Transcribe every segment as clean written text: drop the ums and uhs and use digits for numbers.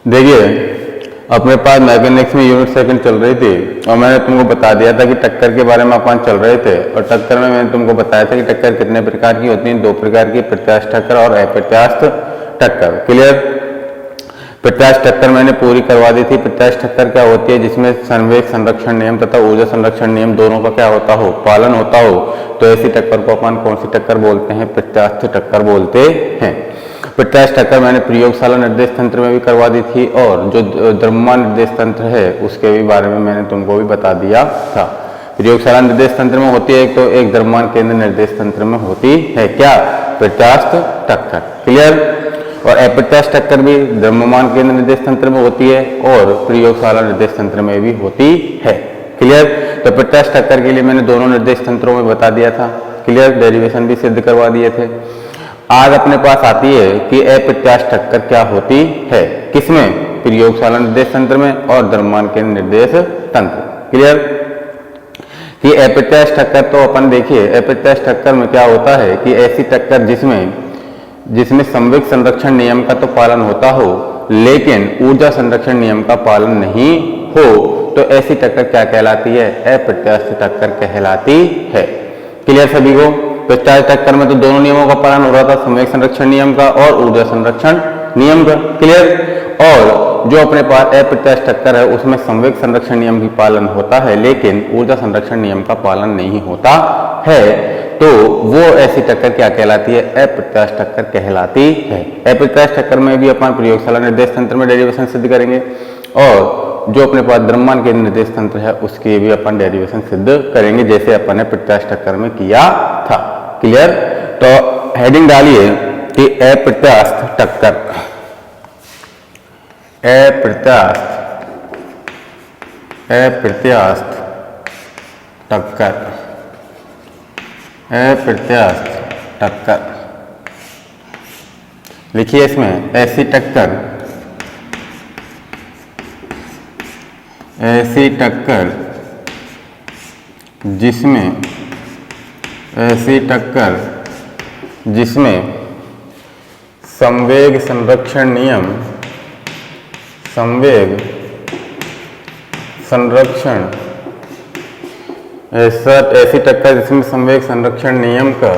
देखिए अपने पास मैकेनिक्स में यूनिट सेकंड चल रही थी और मैंने तुमको बता दिया था कि टक्कर के बारे में अपन चल रहे थे। और टक्कर में मैंने तुमको बताया था कि टक्कर कितने प्रकार की होती है, दो प्रकार की, प्रत्यास्थ टक्कर और अप्रत्यास्थ टक्कर। क्लियर। प्रत्यास्थ टक्कर मैंने पूरी करवा दी थी। प्रत्यास्थ टक्कर क्या होती है, जिसमें संवेग संरक्षण नियम तथा ऊर्जा संरक्षण नियम दोनों का क्या होता हो, पालन होता हो। तो ऐसी टक्कर को अपन कौन सी टक्कर बोलते हैं, प्रत्यास्थ टक्कर बोलते हैं। प्रत्यास्थ टक्कर मैंने प्रयोगशाला निर्देश तंत्र में भी करवा दी थी और जो द्रव्यमान निर्देश तंत्र है उसके भी बारे में मैंने तुमको भी बता दिया था। प्रयोगशाला निर्देश तंत्र में होती है तो एक द्रव्यमान केंद्र निर्देश तंत्र में होती है क्या, प्रत्यास्थ टक्कर। क्लियर। और अप्रत्यास्थ टक्कर भी द्रव्यमान केंद्र निर्देश तंत्र में होती है और प्रयोगशाला निर्देश तंत्र में भी होती है। क्लियर। तो प्रत्यास्थ टक्कर के लिए मैंने दोनों निर्देश तंत्रों में बता दिया था। क्लियर। डेरिवेशन भी सिद्ध करवा दिए थे। आज अपने पास आती है कि अप्रत्यास्थ टक्कर क्या होती है, किसमें, प्रयोगशाला निर्देश तंत्र में और द्रव्यमान केंद्र निर्देश तंत्र। क्लियर। कि अप्रत्यास्थ टक्कर तो अपन देखिए, अप्रत्यास्थ टक्कर में क्या होता है कि ऐसी टक्कर जिसमें संवेग संरक्षण नियम का तो पालन होता हो लेकिन ऊर्जा संरक्षण नियम का पालन नहीं हो, तो ऐसी टक्कर क्या कहलाती है, अप्रत्यास्थ टक्कर कहलाती है। क्लियर सभी को। प्रत्यास्थ टक्कर में तो दोनों नियमों का पालन हो रहा था, संवेग संरक्षण नियम का और ऊर्जा संरक्षण नियम का। क्लियर। और जो अपने पास अप्रत्यास्थ टक्कर है उसमें संवेग संरक्षण नियम की पालन होता है लेकिन ऊर्जा संरक्षण नियम का पालन नहीं होता है, तो वो ऐसी टक्कर क्या कहलाती है, अप्रत्यास्थ टक्कर कहलाती है। अप्रत्यास्थ टक्कर में भी अपन प्रयोगशाला निर्देश तंत्र में डेरिवेशन सिद्ध करेंगे और जो अपने पास द्रव्यमान केंद्र निर्देश तंत्र है उसके भी अपन डेरिवेशन सिद्ध करेंगे जैसे अपन ने प्रत्यास्थ टक्कर में किया था। क्लियर। तो हेडिंग डालिए कि अप्रत्यास्थ टक्कर, अप्रत्यास्थ टक्कर, अप्रत्यास्थ टक्कर। लिखिए इसमें ऐसी टक्कर, ऐसी टक्कर जिसमें संवेग संरक्षण नियम, संवेग संरक्षण, ऐसी टक्कर जिसमें संवेग संरक्षण नियम का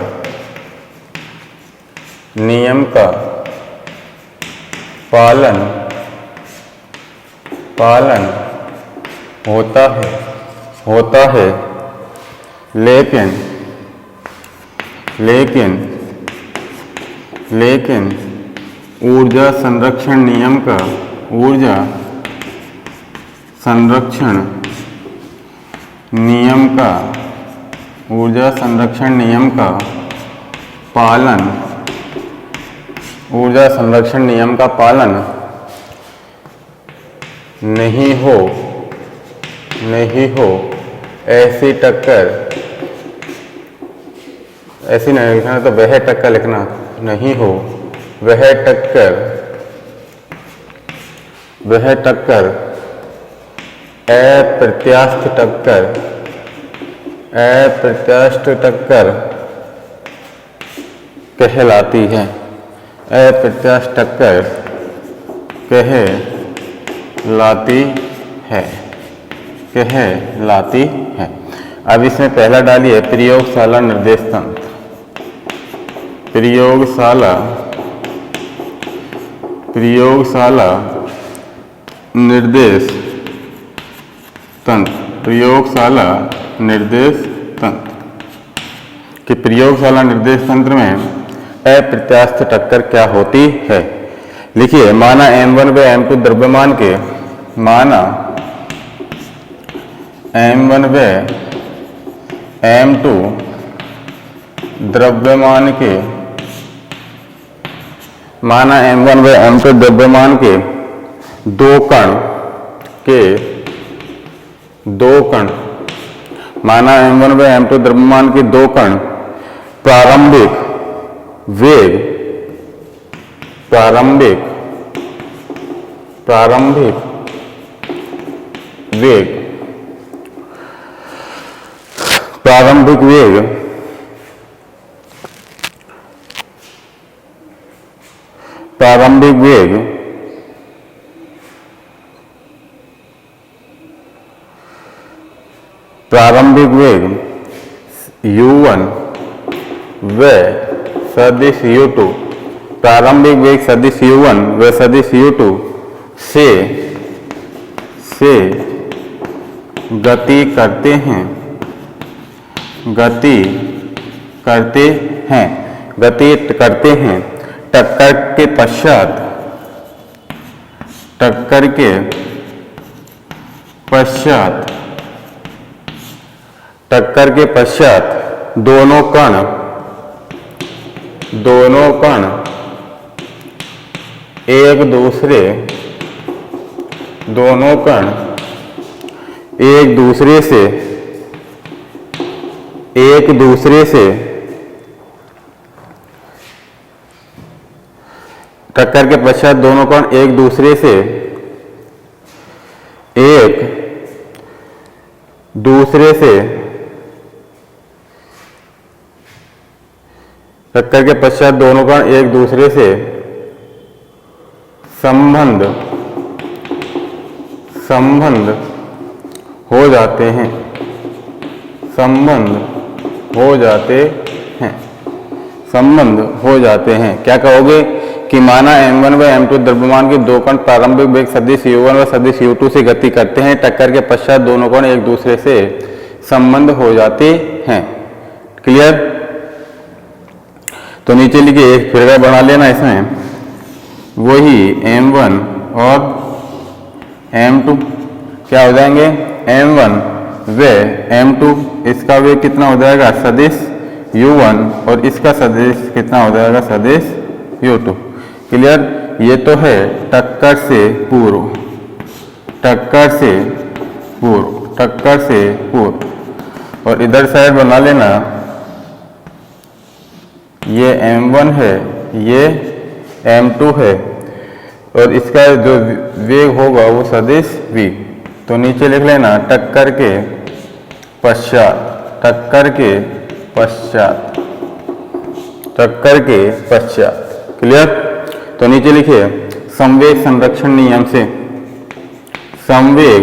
पालन होता है लेकिन ऊर्जा संरक्षण नियम का पालन नहीं हो, ऐसी टक्कर, ऐसी नहीं लिखना तो वह टक्कर लिखना, नहीं हो वह टक्कर अप्रत्यास्थ टक्कर कहलाती है। अप्रत्यास्थ टक्कर कहलाती है। अब इसमें पहला डालिए प्रयोगशाला निर्देश तंत्र, प्रयोगशाला निर्देश तंत्र, प्रयोगशाला निर्देश तंत्र। कि प्रयोगशाला निर्देश तंत्र में अप्रत्यास्थ टक्कर क्या होती है। लिखिए, माना m1 व m2 द्रव्यमान के, माना m1 व m2 द्रव्यमान के, माना m1 व m2 द्रव्यमान के दो कण, माना m1 व m2 द्रव्यमान के दो कण प्रारंभिक वेग प्रारंभिक वेग u1 व सदिश u2, प्रारंभिक वेग सदिश u1 व सदिश u2 से गति करते हैं, गति करते हैं टक्कर के पश्चात, टक्कर के पश्चात दोनों कण एक दूसरे से टक्कर के पश्चात दोनों कण एक दूसरे से टक्कर के पश्चात दोनों कण एक दूसरे से संबंध हो जाते हैं, संबंध हो जाते हैं। क्या कहोगे कि माना m1 व m2 द्रव्यमान के दो कण प्रारंभिक वेग सदिश u1 व सदिश u2 से गति करते हैं, टक्कर के पश्चात दोनों कण एक दूसरे से संबंध हो जाते हैं। क्लियर? तो नीचे लिखिए, एक फिगर बना लेना इसमें, वही m1 और m2 क्या हो जाएंगे, m1 व m2, इसका वेग कितना हो जाएगा सदिश u1 और इसका सदिश कितना हो जाएगा सदिश u2। क्लियर? ये तो है टक्कर से पूर्व, और इधर साइड बना लेना, ये m1 है, ये m2 है, और इसका जो वेग होगा वो सदिश v। तो नीचे लिख लेना टक्कर के पश्चात। क्लियर? तो नीचे लिखिए, संवेग संरक्षण नियम से, संवेग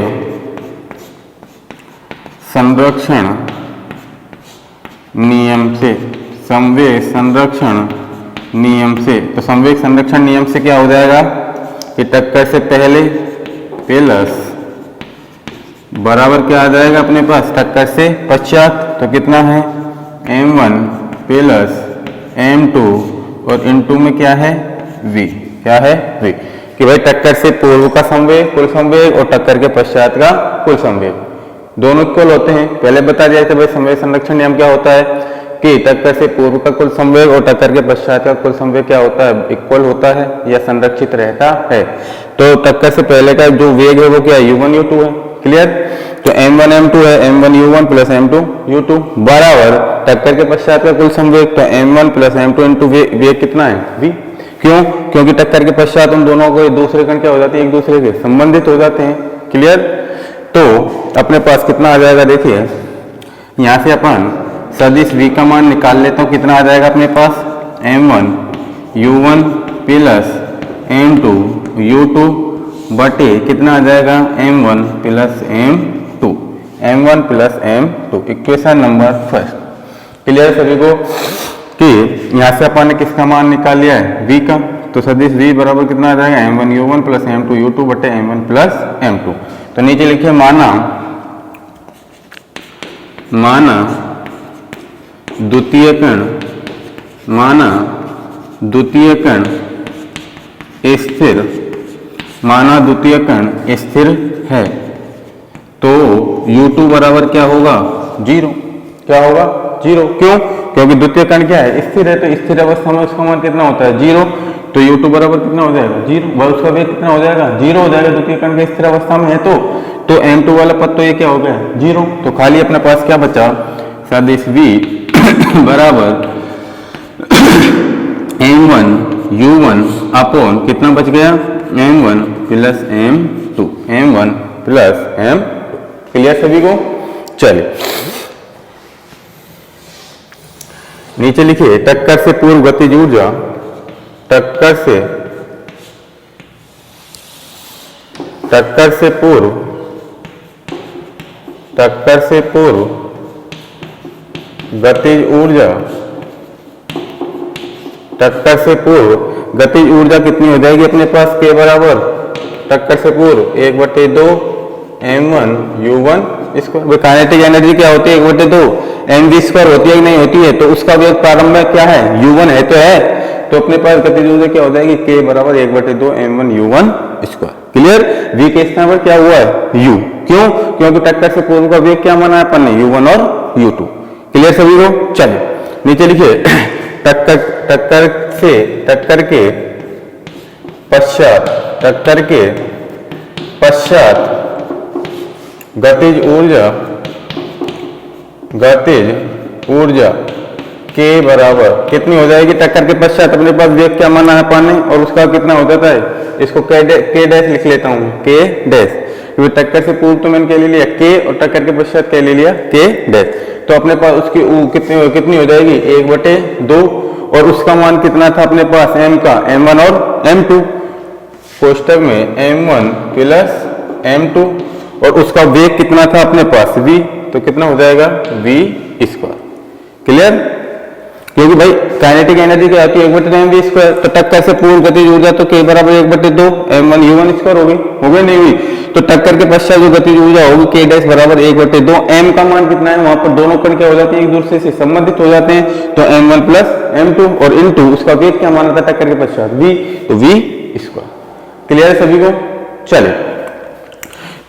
संरक्षण नियम से, तो संवेग संरक्षण नियम से क्या हो जाएगा कि टक्कर से पहले प्लस बराबर क्या आ जाएगा अपने पास टक्कर से पश्चात, तो कितना है m1 प्लस m2 और इनटू में क्या है v, क्या है v, कि भाई टक्कर से पूर्व का संवेग कुल संवेग और टक्कर के पश्चात का कुल संवेग दोनों इक्वल होते हैं। पहले बता दिया था भाई संवेग संरक्षण नियम क्या होता है कि टक्कर से पूर्व का कुल संवेग और टक्कर के पश्चात का कुल संवेग क्या होता है, इक्वल होता है या संरक्षित रहता है। तो टक्कर से पहले का जो वेग है वो क्या है, u1 u2 है। क्लियर? तो m1 m2 है, m1 u1 plus m2 u2 बराबर टक्कर के पश्चात का कुल संवेग, तो m1 प्लस m2 इंटू वेग कितना है v। क्यों? क्योंकि टक्कर के पश्चात उन दोनों को दूसरे कण क्या हो जाते हैं, एक दूसरे से संबंधित हो जाते हैं। क्लियर? तो अपने पास कितना आ जाएगा, देखिए यहाँ से अपन सदिश v का मान निकाल लेता हूँ, कितना आ जाएगा अपने पास m1 u1 plus m2 u2 बटे कितना आ जाएगा m1 plus m2, equation number first. Clear सभी को कि यहाँ से अपन ने किसका मान निकाल लिया है, v का, तो सदिश v बराबर कितना आ जाएगा m1 u1 plus m2 u2 बटे m1 प्लस m2। तो नीचे लिखिए माना द्वितीय कण स्थिर है, तो u2 बराबर क्या होगा, जीरो। क्या होगा, जीरो। क्यों? क्योंकि द्वितीय कण क्या है, स्थिर है, तो स्थिर अवस्था में उसका मान कितना होता है, जीरो। तो u2 बराबर कितना हो जाएगा, जीरो। वह उसका वेग कितना हो जाएगा, जीरो हो जाएगा, द्वितीय कण के स्थिर अवस्था में है। तो m2 वाला पद तो ये क्या हो गया, जीरो। तो खाली अपने पास क्या बचा, सदिश v बराबर m1 u1 अपॉन कितना बच गया, m1 plus m2, m1 plus m2। Clear सभी को? चलिए नीचे लिखिए, टक्कर से पूर्व गतिज ऊर्जा, टक्कर से पूर्व टक्कर से पूर्व गतिज ऊर्जा, टक्कर से पूर्व गतिज ऊर्जा कितनी हो जाएगी अपने पास, के बराबर टक्कर से पूर्व 1/2 m1 u1 square. Kinetic energy क्या होती है, 1/2 mv² होती है कि नहीं होती है, तो उसका वेग प्रारंभ में क्या है, u1 है, तो अपने पास गतिज ऊर्जा क्या हो जाएगी, k बराबर 1/2 m1 u1 square. Clear. v के स्थान पर क्या हुआ है, u, क्यों, क्योंकि टक्कर से पूर्व का वेग क्या माना है अपन ने, u1 और u2। क्लियर सभी को। चलिए नीचे लिखिए टक्कर के पश्चात, टक्कर के पश्चात गतिज ऊर्जा के बराबर कितनी हो जाएगी, टक्कर के पश्चात अपने पास वेग क्या माना है पानी, और उसका कितना हो जाता है, इसको के डैश लिख लेता हूं, के डैश, क्योंकि टक्कर से पूर्व तो मैंने क्या ले लिया के, और टक्कर के पश्चात क्या ले लिया, के डैश। तो अपने पास उसकी कितनी हो जाएगी, 1/2, और उसका मान कितना था अपने पास, m का, m1 और m2, कोष्टक में m1 प्लस m2, और उसका वेग कितना था अपने पास, v, तो कितना हो जाएगा, v²। क्लियर। क्योंकि भाई काइनेटिक एनर्जी क्या होती है, 1/2 तो टक्कर से पूर्व गतिज ऊर्जा तो k बराबर 1/2 m1 u1 स्क्वायर होगी नहीं हुई, तो टक्कर के पश्चात जो गतिज ऊर्जा होगी k डैश बराबर 1/2, m का मान कितना है, वहां पर दोनों कण क्या हो जाते हैं, एक दूसरे से संबंधित हो जाते हैं, तो m1 प्लस m2, और इनटू उसका वेग क्या माना था टक्कर के पश्चात, v, तो v²। क्लियर है सभी को। चले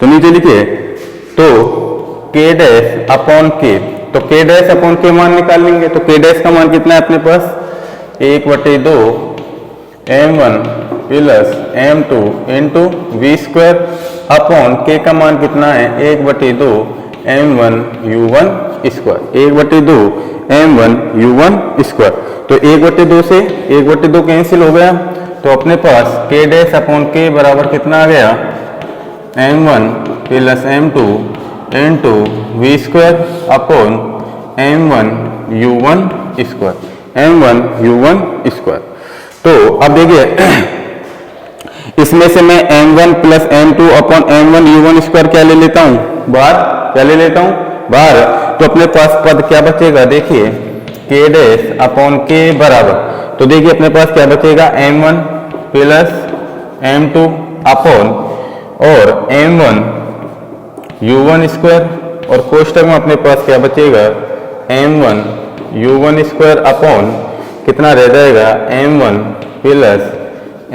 तो नीचे लिखिए, तो k डैश अपॉन k, तो k डैश अपॉन k मान निकाल लेंगे, तो k डैश का मान कितना है अपने पास, 1/2 m1 plus m2 into v² upon k का मान कितना है, 1/2 m1 u1 square, 1/2 m1 u1 square. तो 1/2 से 1/2 कैंसिल हो गया, तो अपने पास k डैश अपॉन k बराबर कितना आ गया, m1 plus m2 into v² upon m1 u1 square, m1 u1 square. तो अब देखिए इसमें से मैं m1 plus m2 upon m1 u1 square क्या ले लेता हूं, बाहर, क्या ले लेता हूं, बाहर, तो अपने पास पद क्या बचेगा, देखिए k डैश अपॉन k बराबर, तो देखिए अपने पास क्या बचेगा, m1 प्लस m2 अपॉन और m1 u1 स्क्वायर, और कोष्टक में अपने पास क्या बचेगा, m1 u1 स्क्वायर अपॉन कितना रह जाएगा, m1 प्लस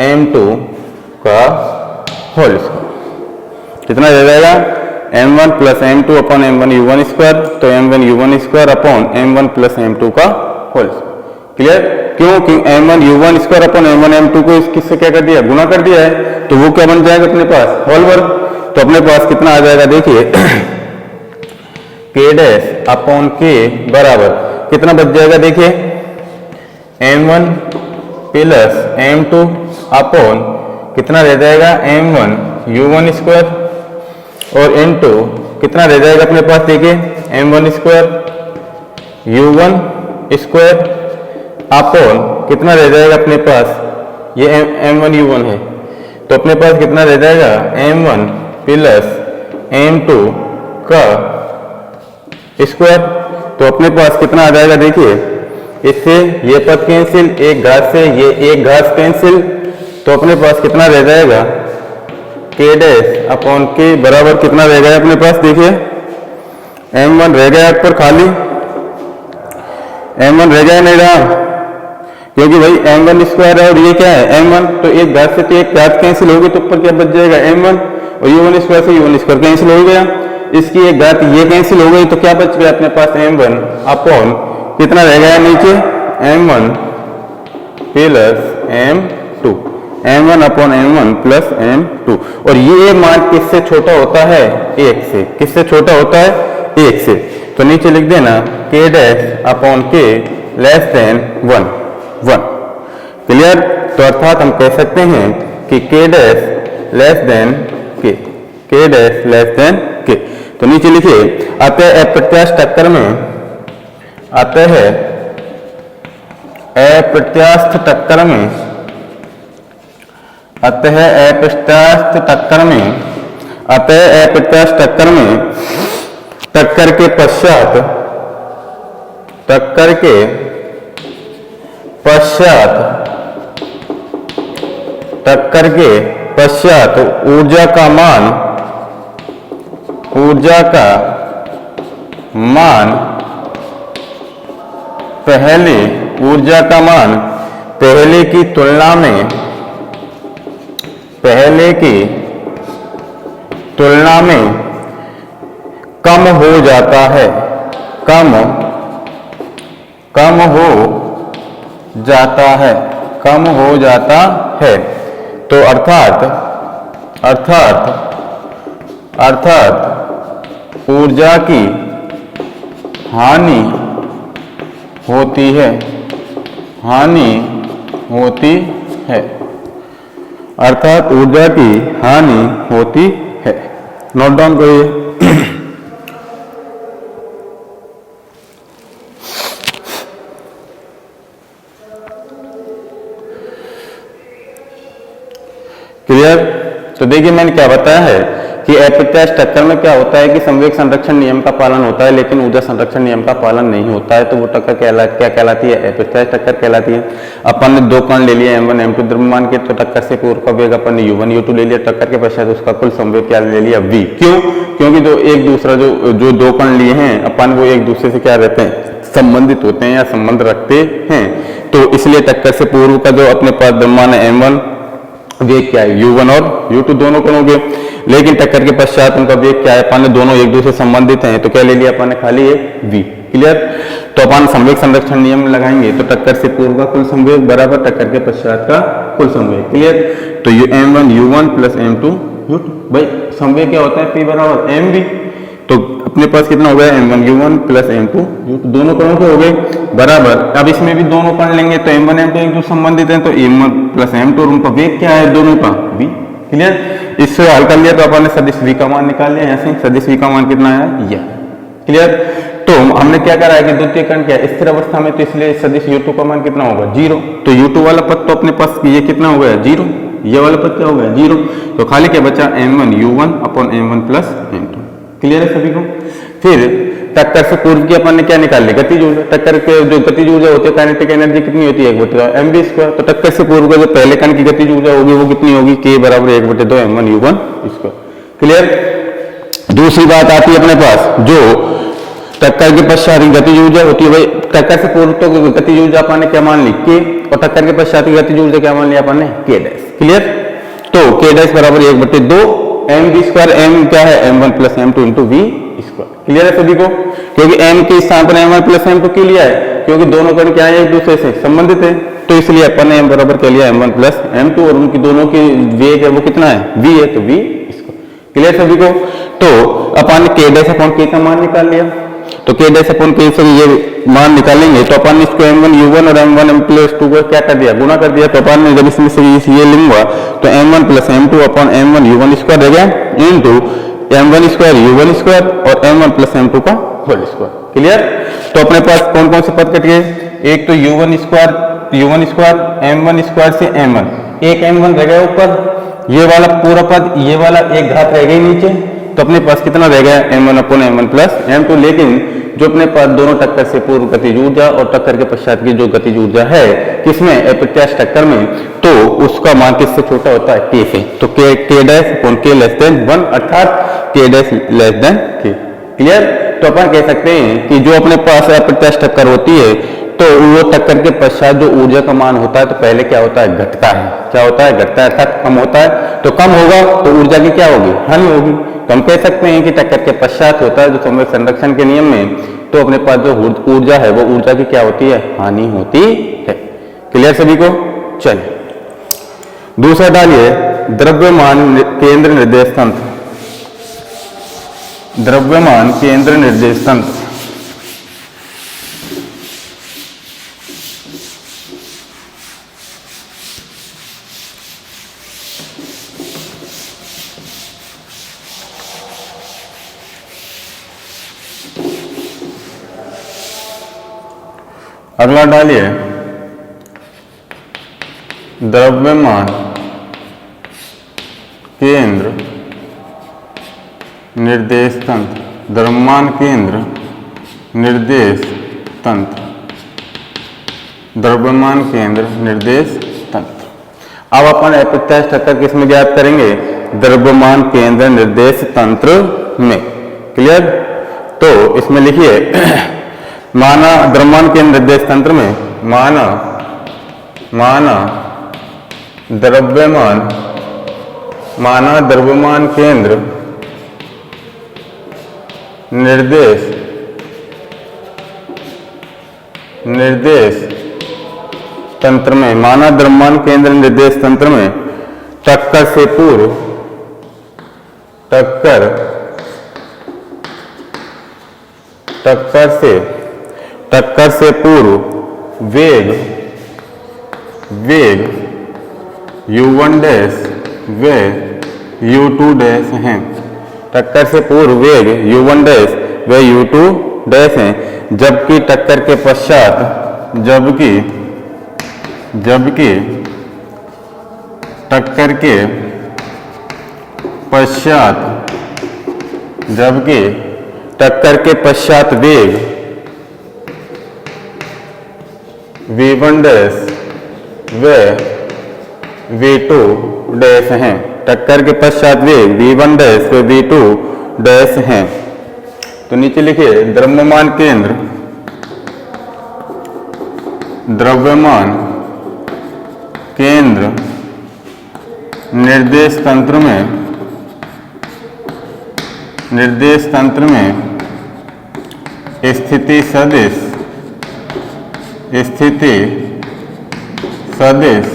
m2 का होल स्क्वायर, कितना रह जाएगा, m1 plus m2 upon m1 u1 square, तो m1 u1 square upon m1 plus m2 का होल स्क्वायर। क्लियर। क्यों कि m1 u1 square upon m1 m2 को किससे क्या कर दिया, गुना कर दिया है, तो वो क्या बन जाएगा अपने पास, होल वर्ग। तो अपने पास कितना आ जाएगा, देखिए k डैश अपॉन k बराबर कितना बच जाएगा, देखिए m1 प्लस m2 अपॉन कितना रह जाएगा, m1 u1 स्क्वायर, और इनटू कितना रह जाएगा अपने पास, देखिए m1 square u1 square upon कितना रह जाएगा अपने पास, ये m1 u1 है, तो अपने पास कितना रह जाएगा, m1 प्लस m2 का स्क्वायर, तो अपने पास कितना आ जाएगा, देखिए इससे ये पद कैंसिल, एक घात से ये एक घात कैंसिल, तो अपने पास कितना रह जाएगा, k डैश अपॉन k बराबर कितना रह गया अपने पास, देखिए m1 रह गया ऊपर खाली, m1 रह गया नहीं रहा, क्योंकि भाई m1 स्क्वायर है और ये क्या है m1, तो एक घात से तो एक घात कैंसिल होगी, तो ऊपर क्या बच जाएगा m1, और u1 स्क्वायर से u1 स्क्वायर कैंसिल हो गया, इसकी एक घात ये कैंसिल हो गई, तो क्या बच गया अपने पास m1 अपॉन कितना रह गया नीचे, m1 plus m2, m1 upon m1 plus m2, और ये मान किससे छोटा होता है, 1 से, किससे छोटा होता है, 1 से, तो नीचे लिख देना k dash upon k less than 1। Clear. तो अर्थात हम कह सकते हैं कि k dash less than k dash less than k। तो नीचे लिखिए, अतः अप्रत्यास्थ टक्कर में, अतः अप्रत्यास्थ टक्कर में, अतः अप्रत्यास्थ टक्कर में, अतः अप्रत्यास्थ टक्कर में टक्कर के पश्चात ऊर्जा का मान पहले की तुलना में कम हो जाता है, कम हो जाता है। तो अर्थात ऊर्जा की हानि होती है, अर्थात ऊर्जा की हानि होती है। नोट डाउन करिए। क्लियर? तो देखिए मैंने क्या बताया है कि अप्रत्यास्थ टक्कर में क्या होता है कि संवेग संरक्षण नियम का पालन होता है लेकिन ऊर्जा संरक्षण नियम का पालन नहीं होता है, तो वो टक्कर क्या कहलाती है? अप्रत्यास्थ टक्कर कहलाती है। अपन ने दो कण ले लिए m1 m2 द्रव्यमान के, तो टक्कर से पूर्व का वेग अपन ने u1 u2 ले लिया, टक्कर के पश्चात उसका कुल संवेग क्या ले लिया? v। क्यों? क्योंकि जो एक दूसरा जो दो कण लिए हैं अपन, वो एक दूसरे से क्या रहते हैं? संबंधित होते हैं या संबंध रखते हैं। तो इसलिए टक्कर से पूर्व का जो अपने पास द्रव्यमान है m1, वेग क्या है? u1 और u2 दोनों कणों के। लेकिन टक्कर के पश्चात उनका वेग क्या है? अपन ने दोनों एक दूसरे से संबंधित हैं, तो क्या ले लिया अपन ने? खाली एक v। क्लियर? तो अपन संवेग संरक्षण नियम लगाएंगे तो टक्कर से पूर्व का कुल संवेग बराबर टक्कर के पश्चात का कुल संवेग। क्लियर? तो m1 u1 plus m2 u2। भाई संवेग क्या होता है? p बराबर mv। तो अपने पास कितना हो गया? m1 u1 plus m2 u2, दोनों कणों के हो गए बराबर। अब इसमें भी दोनों कण लेंगे तो m1 m2 एक दूसरे संबंधित हैं, तो m1 प्लस m2 और उनका वेग क्या है दोनों का? v। क्लियर? इससे हल कर लिया तो अपन ने सदिश v का मान निकाल लिया। यहाँ से सदिश v का मान कितना है? यह। क्लियर? तो हमने क्या करा है कि द्वितीय कण क्या है? स्थिर अवस्था में, तो इसलिए सदिश u2 का मान कितना होगा? 0। तो u2 वाला पद तो अपने पास ये कितना हो गया? 0। ये वाला पद क्या हो गया? 0। तो खाली क्या बचा? m1 u1 upon m1 plus m2। Clear है सभी को? फिर टक्कर से पूर्व की अपन ने क्या निकाल ली? गतिज ऊर्जा। टक्कर के जो गतिज ऊर्जा होती है काइनेटिक एनर्जी कितनी होती है? 1/2 mv²। तो टक्कर से पूर्व का जो पहले कण की गतिज ऊर्जा होगी वो कितनी होगी? k बराबर 1/2 m1 u1²। क्लियर? दूसरी बात आती है अपने पास जो टक्कर के पश्चात की गतिज ऊर्जा होती है। भाई टक्कर से पूर्व तो गतिज ऊर्जा अपन ने क्या मान ली? k, और टक्कर के पश्चात की गतिज ऊर्जा क्या मान लिया अपन ने? k dash. क्लियर? तो k डैश बराबर 1/2 mv²। m क्या है? m1 plus m2 into v²। Clear है सभी को? क्योंकि m के स्थान पर m1 प्लस m2 क्यों लिया है? क्योंकि दोनों कण क्या है? एक दूसरे से संबंधित है, तो इसलिए अपन ने m बराबर क्या लिया? m1 प्लस m2, और उनकी दोनों की वेग है वो कितना है? v है, तो v²। क्लियर सभी को? तो अपन ने k डैश अपॉन k का मान निकाल लिया, तो k डैश अपॉन k से ये मान निकालेंगे तो अपन इसको m1 u1 और m1 m प्लस 2 को क्या कर दिया? गुणा कर दिया। तो अपन ने जब इसमें से ये लिखूंगा तो m1 plus m2 upon m1 u1² रहेगा इंटू m1² u1² और m1 प्लस m2 का होल स्क्वायर। क्लियर? तो अपने पास कौन कौन से पद कट गए? एक तो u1² m1² से m1, एक m1 रह गया ऊपर, ये वाला पूरा पद, ये वाला एक घात रह गई नीचे, तो अपने पास कितना रह गया? m1 upon m1 plus m2। लेकिन जो अपने पास दोनों टक्कर से पूर्व गतिज ऊर्जा और टक्कर के पश्चात की जो गतिज ऊर्जा है किसमें? अप्रत्यास्थ टक्कर में, तो उसका मान किससे छोटा होता है? k से। तो k dash upon k less than 1, अर्थात k dash less than k। Clear? तो अपन कह सकते हैं कि जो अपने पास अप्रत्यास्थ टक्कर होती है तो वो टक्कर के पश्चात जो ऊर्जा का मान होता है तो पहले क्या होता है? घटता है। क्या होता है? घटता है, अर्थात कम होता है। तो कम होगा तो ऊर्जा की क्या होगी? हानि होगी। तो हम कह सकते हैं कि टक्कर के पश्चात होता है जो संवेग संरक्षण के नियम में, तो अपने पास जो ऊर्जा है वो ऊर्जा की क्या होती है? हानि होती है। क्लियर सभी को? चलिए दूसरा डालिए, द्रव्यमान केंद्र निर्देश तंत्र। द्रव्यमान केंद्र निर्देश तंत्र। अगला डालिए, द्रव्यमान केंद्र निर्देश तंत्र। द्रव्यमान केंद्र निर्देश तंत्र, द्रव्यमान केंद्र निर्देश तंत्र। अब अपन अप्रत्यास्थ टक्कर किसमें ज्ञात करेंगे? द्रव्यमान केंद्र निर्देश तंत्र में। क्लियर? तो इसमें लिखिए माना द्रव्यमान केंद्र निर्देश तंत्र में माना द्रव्यमान केंद्र निर्देश तंत्र में, माना द्रव्यमान केंद्र निर्देश तंत्र में टक्कर से पूर्व वेग u1 डैश व u2 डैश हैं। टक्कर से पूर्व वेग u1 डैश व u2 डैश हैं, जबकि टक्कर के पश्चात वेग v1 डैश व v2 डैश हैं। टक्कर के पश्चात वेग v1 डैश व v2 डैश हैं। तो नीचे लिखिए द्रव्यमान केंद्र निर्देश तंत्र में स्थिति सदिश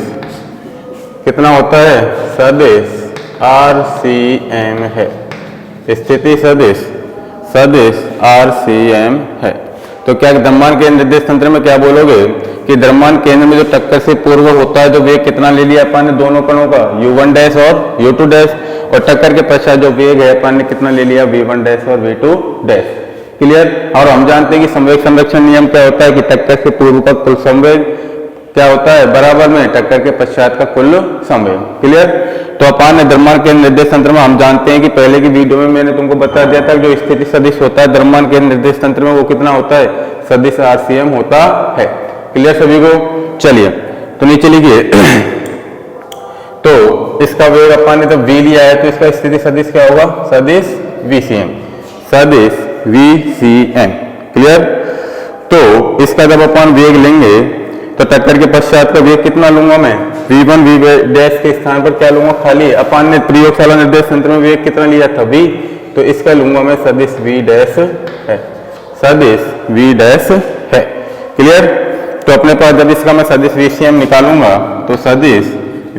कितना होता है? सदिश RCM है। स्थिति सदिश RCM है। तो क्या द्रव्यमान केंद्र निर्देश तंत्र में क्या बोलोगे कि द्रव्यमान केंद्र में जो टक्कर से पूर्व होता है जो वेग कितना ले लिया अपन ने दोनों कणों का, u1 डैश और u2 डैश, और टक्कर के पश्चात जो वेग है अपन ने कितना ले लिया, v1 डैश और v2 डैश। क्लियर? और हम जानते हैं कि संवेग संरक्षण नियम क्या होता है कि टक्कर से पूर्व का कुल संवेग क्या होता है? बराबर में टक्कर के पश्चात का कुल संवेग। क्लियर? तो अपन ने द्रव्यमान केंद्र निर्देश तंत्र में हम जानते हैं कि पहले की वीडियो में मैंने तुमको बता दिया था जो स्थिति सदिश होता है द्रव्यमान केंद्र निर्देश तंत्र में वो कितना होता है? सदिश RCM होता है। क्लियर सभी को? चलिए तो नीचे लिखिए तो इसका वेग अपन ने जब v लिया है तो इसका स्थिति सदिश क्या होगा? सदिश VCM। क्लियर? तो इसका जब अपन वेग लेंगे तो टक्कर के पश्चात का वेग कितना लूंगा मैं? v1 v डैश के स्थान पर क्या लूंगा? खाली अपन ने प्रयोगशाला निर्देश तंत्र में वेग कितना लिया था? v। तो इसका लूंगा मैं सदिश v डैश है। क्लियर? तो अपने पास जब इसका मैं सदिश VCM निकालूंगा तो सदिश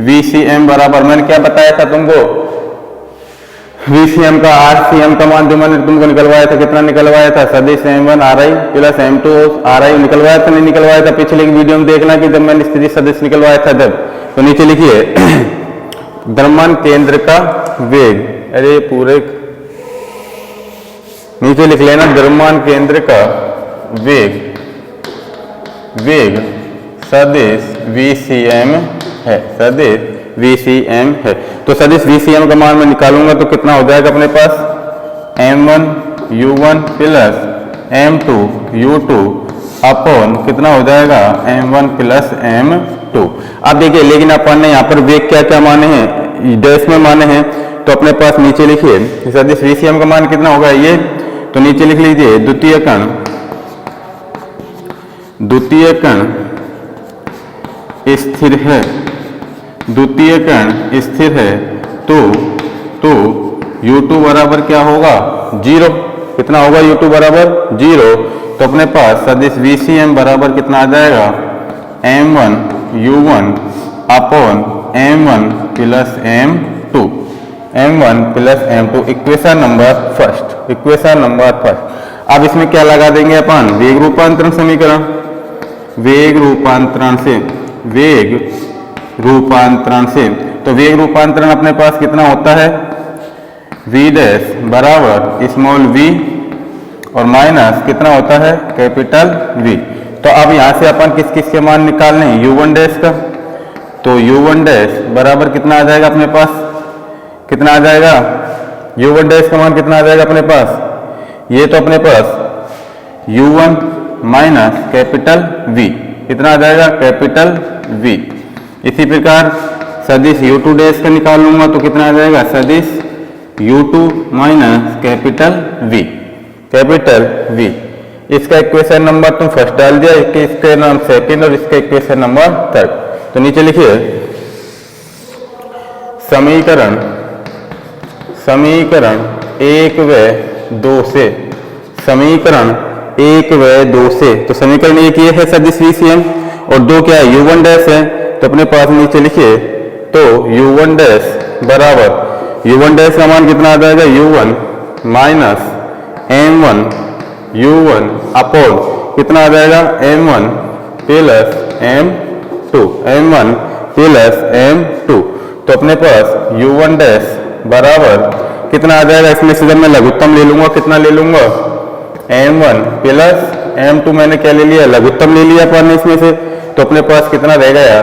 VCM बराबर मैंने क्या बताया था तुमको? VCM का RCM का मान जो मैंने तुमको निकलवाया था कितना निकलवाया था? सदिश M1 RI plus M2 RI निकलवाया था, नहीं निकलवाया था? पिछले की वीडियो में देखना कि जब मैंने स्थिति सदिश निकलवाया था जब। तो नीचे लिखिए द्रव्यमान केंद्र का वेग, अरे पूरे नीचे लिख लेना द्रव्यमान केंद्र का वेग सदिश VCM है। तो सदिश VCM का मान मैं निकालूंगा तो कितना हो जाएगा अपने पास? M1 U1 plus M2 U2 upon कितना हो जाएगा? M1 plus M2। अब देखिए लेकिन अपन ने यहाँ पर वेग क्या क्या माने हैं? डैश में माने हैं। तो अपने पास नीचे लिखिए सदिश VCM का मान कितना होगा ये? तो नीचे लिख लीजिए द्वितीय कण स्थिर है तो u2 बराबर क्या होगा? 0। कितना होगा? u2 बराबर 0। तो अपने पास सदिश VCM बराबर कितना आ जाएगा? M1 U1 upon M1 plus M2 equation number first. अब इसमें क्या लगा देंगे अपन? वेग रूपांतरण समीकरण। वेग रूपांतरण से तो वेग रूपांतरण अपने पास कितना होता है? v डैश बराबर स्मॉल v और माइनस कितना होता है? Capital V। तो अब यहाँ से अपन किस किस के मान निकालने हैं? u1 डैश का। तो u1 डैश बराबर कितना आ जाएगा अपने पास? कितना आ जाएगा? u1 डैश का मान कितना आ जाएगा अपने पास? ये तो अपने पास u1 माइनस कैपिटल V कितना आ जाएगा कैपिटल V। इसी प्रकार सदिश u2 डैश का निकाल लूंगा तो कितना आ जाएगा सदिश u2 minus capital V capital V। इसका इक्वेशन नंबर तुम फर्स्ट डाल दिया, इसके नाम सेकंड और इसका इक्वेशन नंबर थर्ड। तो नीचे लिखिए समीकरण समीकरण 1 व 2 से समीकरण 1 व 2 से तो समीकरण 1 ये है सदिश VCM और 2 क्या है u1 डैश है। तो अपने पास नीचे लिखिए तो u1 डैश बराबर u1 डैश का मान कितना आ जाएगा u1 minus m1 u1 upon कितना आ जाएगा m1 plus m2 m1 plus m2। तो अपने पास u1 डैश बराबर कितना आ जाएगा, इसमें से जब मैं लघुत्तम ले लूंगा कितना ले लूंगा m1 प्लस m2 मैंने क्या ले लिया लघुत्तम ले लिया अपन इसमें से। तो अपने पास कितना रह गया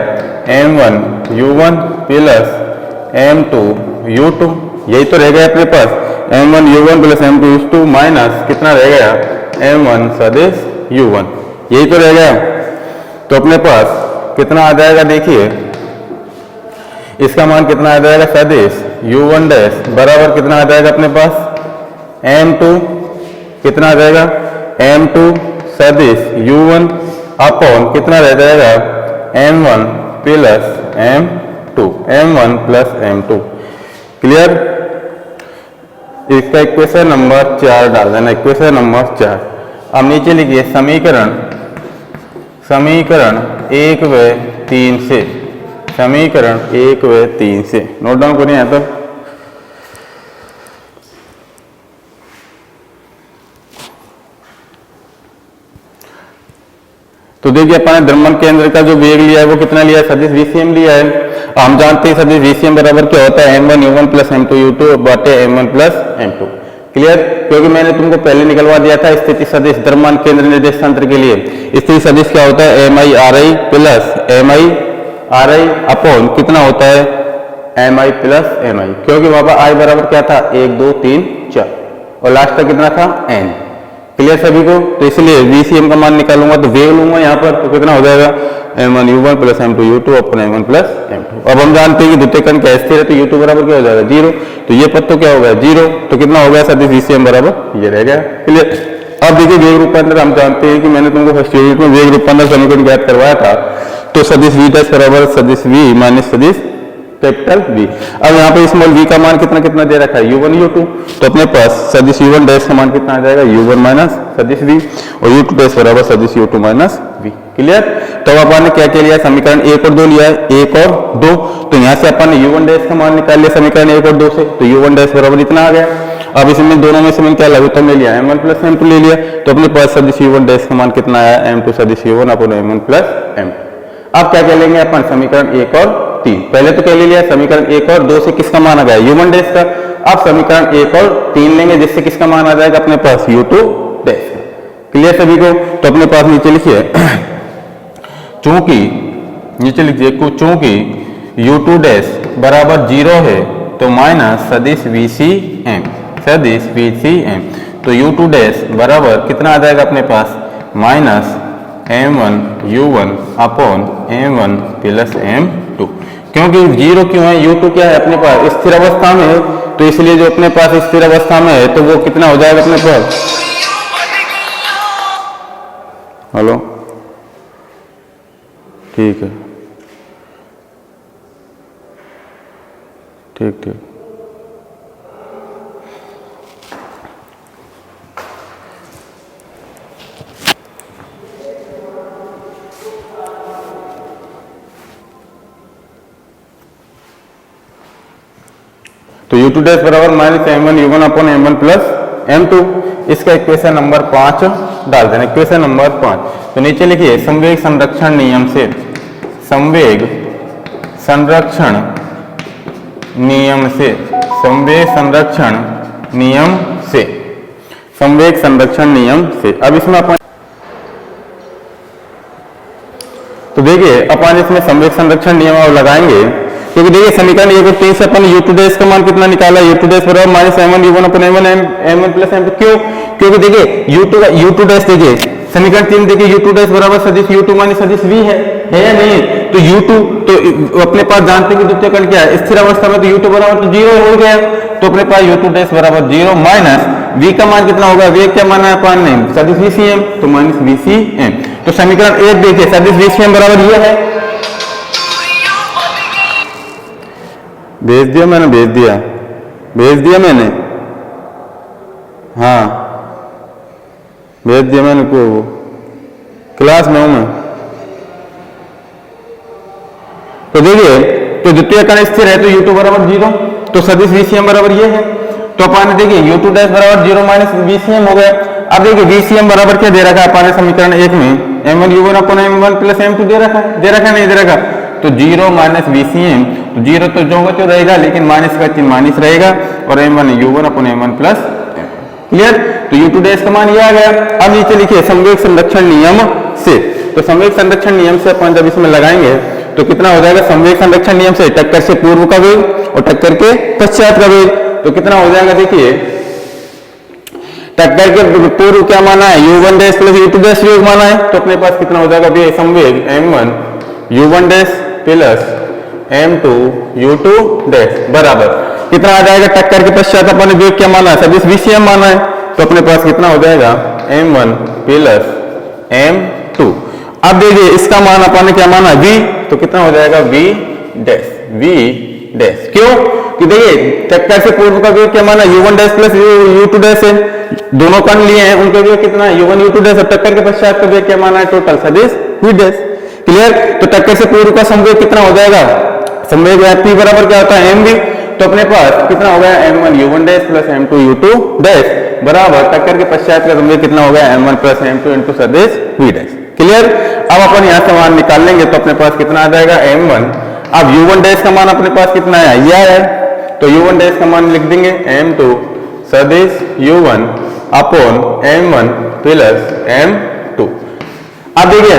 m1 u1 plus m2 u2, यही तो रह गया अपने पास m1 u1 plus m2 u2 minus कितना रह गया m1 सदिश u1, यही तो रह गया। तो अपने पास कितना आ जाएगा देखिए इसका मान कितना आ जाएगा सदिश u1 डैश बराबर कितना आ जाएगा अपने पास m2 कितना आ जाएगा m2 सदिश u1 अपॉन कितना रह जाएगा m1 plus m2 m1 plus m2। Clear. इसका इक्वेशन नंबर 4 डाल देना, इक्वेशन नंबर 4। अब नीचे लिखिए समीकरण 1 व 3 से समीकरण 1 व 3 से नोट डाउन करिए यहाँ तक। तो देखिए अपन ने द्रव्यमान केंद्र का जो वेग लिया है वो कितना लिया है सदिश VCM लिया है। हम जानते हैं सदिश VCM बराबर क्या होता है m1 u1 plus m2 u2 बटे m1 प्लस m2। क्लियर, क्योंकि मैंने तुमको पहले निकलवा दिया था स्थिति सदिश द्रव्यमान केंद्र निर्देशांतर के लिए। स्थिति सदिश क्या होता है mi ri plus mi ri upon कितना होता है mi प्लस mi, क्योंकि वहां पर i बराबर क्या था 1 2 3 4 और लास्ट तक कितना था n। क्लियर सभी को। तो इसलिए VCM का मान निकालूंगा तो वेग लूंगा यहाँ पर तो कितना हो जाएगा m1 u1 plus m2 u2 upon m1 plus m2। अब हम जानते हैं कि द्वितीय कण का स्थिर है तो u2 बराबर क्या हो जाएगा 0, तो ये पद तो क्या हो गया 0, तो कितना हो गया सदिश VCM बराबर ये रह गया। क्लियर। अब देखिए वेग रूपांतर हम जानते हैं कि मैंने तुमको फर्स्ट यूनिट में वेग रूपांतर समीकरण ज्ञात करवाया था। तो सदिश V डैश बराबर सदिश V माइनस सदिश कैपिटल V। अब यहाँ पे स्मॉल v का मान कितना कितना दे रखा है u1 u2, तो अपने पास सदिश u1 डैश का मान कितना आ जाएगा u1 माइनस सदिश v और u2 डैश बराबर सदिश u2 माइनस v। क्लियर। तो अपन ने क्या क्या लिया समीकरण 1 और 2 लिया है 1 और 2। तो यहाँ से अपन ने u1 डैश का मान निकाल लिया समीकरण 1 और 2 से, तो u1 डैश बराबर इतना आ गया। अब इसमें दोनों में से मैंने क्या लघुत्तम ले लिया m1 प्लस m2 ले लिया, तो अपने पास सदिश u1 डैश का मान कितना आया m2 सदिश u1 upon m1 plus m2। अब क्या क्या लेंगे अपन समीकरण 1 और 3। पहले तो क्या ले लिया समीकरण 1 और 2 से किसका मान आ गया u1 डैश का। अब समीकरण 1 और 3 लेंगे जिससे किसका मान आ जाएगा अपने पास u2 डैश का। क्लियर सभी को। तो अपने पास नीचे लिखिए चूंकि नीचे लिखिए चूंकि u2 डैश बराबर 0 है तो माइनस सदिश VCM सदिश VCM, तो u2 डैश बराबर कितना आ जाएगा अपने पास minus m1 u1 upon m1 plus m2। क्योंकि 0 क्यों है u2 क्या है अपने पास स्थिर अवस्था में है, तो इसलिए जो अपने पास स्थिर अवस्था में है तो वो कितना हो जाएगा अपने पास हेलो ठीक है ठीक ठीक। तो u2 डैश बराबर minus m1 u1 upon m1 plus m2। इसका इक्वेशन नंबर 5 डाल देना, इक्वेशन नंबर 5। तो नीचे लिखिए संवेग संरक्षण नियम से संवेग संरक्षण नियम से संवेग संरक्षण नियम से संवेग संरक्षण नियम से। अब इसमें अपन तो देखिए अपन इसमें संवेग संरक्षण नियम और लगाएंगे, क्योंकि देखिए समीकरण 1 और 3 से अपन u2 डैश का मान कितना निकाला u2 डैश बराबर minus m1 u1 upon m1 m1 plus m2। क्यों? क्योंकि देखिए U2 डैश देखिए समीकरण 3 देखिए U2 डैश बराबर सदिश U2 माइनस सदिश V है या नहीं? तो U2 तो अपने पास जानते हैं कि द्वितीय कण क्या है, स्थिर अवस्था में तो U2 बराबर तो 0 हो गया, तो अपने पास U2 डैश बराबर 0 माइनस V का मान कितना होगा, V क्या माना है अपन ने, सदिश VCM, तो माइनस VCM। तो समीकरण 1 देखिए सदिश VCM बराबर ये है, भेज दिया मैंने, हाँ भेज दिया मैंने, को क्लास में हूं मैं। तो देखिए तो द्वितीय कण स्थिर है तो U2 बराबर 0, तो सदिश VCM बराबर ये है, तो अपन देखिए U2 डैश बराबर 0 माइनस VCM हो गया। अब देखिए VCM बराबर क्या दे रखा है अपन ने समीकरण 1 में, M1U1 अपन M1 प्लस M2 दे रखा नहीं दे रखा, तो 0 माइनस VCM, तो 0 तो जो होगा तो रहेगा, लेकिन माइनस का चिन्ह माइनस रहेगा, और M1U1 अपन M1 प्लस, क्लियर? तो U2 डैश का मान ये आ गया। अब नीचे लिखिए संवेग संरक्षण नियम से, तो संवेग संरक्षण नियम से अपन जब इसमें लगाएंगे तो कितना हो जाएगा, संवेग संरक्षण नियम से टक्कर से पूर्व का वेग और टक्कर के पश्चात का वेग, तो कितना हो जाएगा, देखिए टक्कर के पूर्व क्या माना है, U1 dash plus U2 dash वेग माना है, तो अपने पास कितना हो जाएगा संवेग M1 U1 dash plus M2 U2 dash बराबर कितना आ जाएगा, टक्कर के पश्चात अपन ने वेग क्या माना है, सदिश VCM माना है, तो अपने पास कितना हो जाएगा M1 प्लस M2। अब देखिए इसका मान अपन ने क्या माना V, तो कितना हो जाएगा V डैश, क्यों कि देखिए टक्कर से पूर्व का वेग क्या माना, U1 dash plus U2 dash है, दोनों कण लिए हैं, उनका वेग कितना है U1 U2 डैश, और टक्कर के पश्चात का वेग क्या माना है, टोटल सदिश V डैश, क्लियर? तो टक्कर से पूर्व का संवेग कितना हो जाएगा, संवेग P बराबर क्या होता है mv, तो अपने पास कितना हो गया M1 U1 dash plus M2 U2 dash बराबर टक्कर के पश्चात का संवेग कितना हो गया M1 प्लस M2 इंटू सदिश V डैश, क्लियर? अब अपन यहाँ से मान निकाल लेंगे तो अपने पास कितना आ जाएगा M1, अब U1 डैश का मान अपने पास कितना है, यह है, तो U1 डैश का मान लिख देंगे M2 सदिश U1 upon M1 plus M2। अब देखिए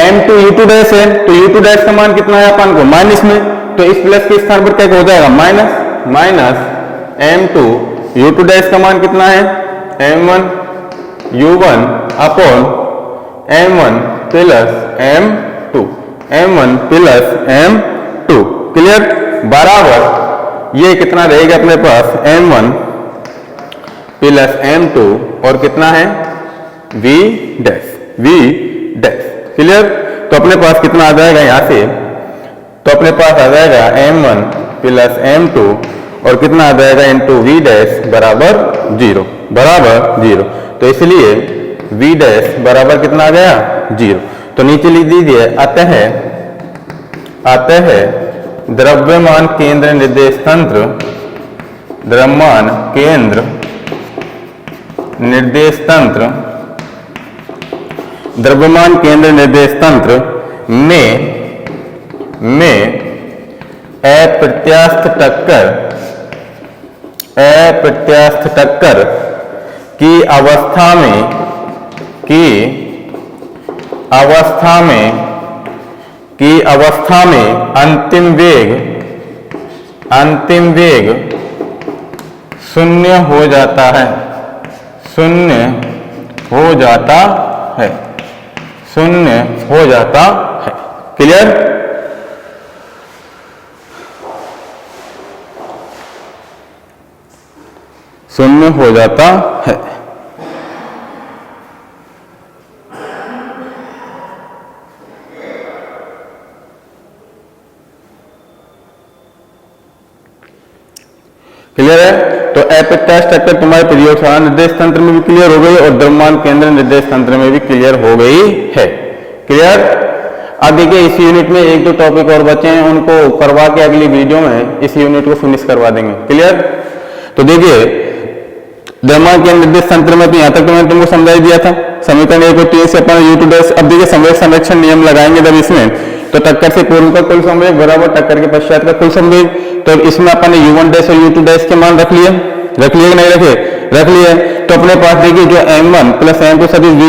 M2 U2 डैश है, तो U2 डैश का मान कितना है अपन को माइनस में, तो इस प्लस के स्थान पर क्या हो जाएगा माइनस M2 U2 डैश का मान कितना है M1 U1 upon M1 plus M2 clear? बराबर ये कितना रहेगा अपने पास M1 प्लस M2 और कितना है V डैश, क्लियर? तो अपने पास कितना आ जाएगा यहाँ से, तो अपने पास आ जाएगा M1 प्लस M2 और कितना आ जाएगा इंटू V डैश बराबर 0, तो इसलिए V डैश बराबर कितना आ गया 0। तो नीचे लिख दीजिए अतः द्रव्यमान केंद्र निर्देश तंत्र, द्रव्यमान केंद्र निर्देश तंत्र में अप्रत्यास्थ टक्कर की अवस्था में अंतिम वेग शून्य हो जाता है, क्लियर? शून्य हो जाता है। क्लियर है? तो अप्रत्यास्थ टक्कर तुम्हारे प्रयोगशाला निर्देश तंत्र में भी क्लियर हो गई और द्रव्यमान केंद्र निर्देश तंत्र में भी क्लियर हो गई है, क्लियर? अब देखिए इस यूनिट में एक दो टॉपिक और बचे हैं, उनको करवा के अगली वीडियो में इस यूनिट को फिनिश करवा देंगे, क्लियर? तो देखिए द्रव्यमान केंद्र निर्देश तंत्र में तो यहाँ तक तो मैंने तुमको समझाई दिया था, समीकरण 1 और 3 से अपन U2 डैश। अब देखिए संवेग संरक्षण नियम लगाएंगे जब इसमें, तो टक्कर से पूर्व का कुल संवेग बराबर टक्कर के पश्चात का कुल संवेग, तो इसमें अपन ने U1 डैश और U2 डैश के मान रख लिए कि नहीं रख लिए। तो अपने पास देखिए जो M1 प्लस M2 सदिश V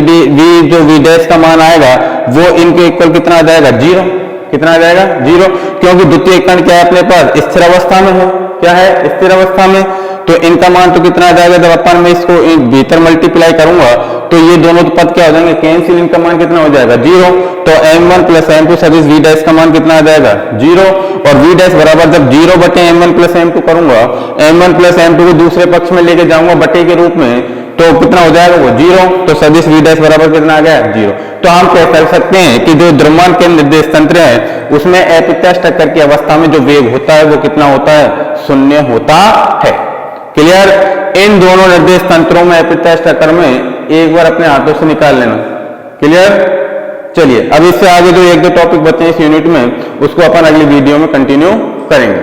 जो V डैश का मान आएगा वो इनके इक्वल कितना आ जाएगा 0, कितना आ जाएगा 0, क्योंकि द्वितीय कण क्या है अपने पास स्थिर अवस्था में है, क्या है स्थिर अवस्था में। तो इनका मान तो कितना आ जाएगा, जब अपन मैं इसको भीतर मल्टीप्लाई करूंगा तो ये दोनों तो पद क्या हो जाएंगे, कैंसिल, इनका मान कितना हो जाएगा 0। तो m1 प्लस m2 सदिश v डैश का मान कितना आ जाएगा 0, और v डैश बराबर जब 0 बटे m1 प्लस m2 करूंगा, m1 प्लस m2 को दूसरे पक्ष में लेके जाऊंगा बटे के रूप में, तो कितना हो जाएगा वो 0। तो सदिश v डैश बराबर कितना आ गया 0। तो हम कह कर सकते हैं कि जो द्रव्यमान के निर्देश तंत्र है उसमें अप्रत्यास्थ टक्कर की अवस्था में जो वेग होता है वो कितना होता है, 0 होता है। क्लियर। इन दोनों निर्देश तंत्रों में अप्रत्यास्थ टक्कर में एक बार अपने हाथों से निकाल लेना। क्लियर। चलिए अब इससे आगे जो एक दो टॉपिक बचे हैं इस यूनिट में उसको अपन अगली वीडियो में कंटिन्यू करेंगे।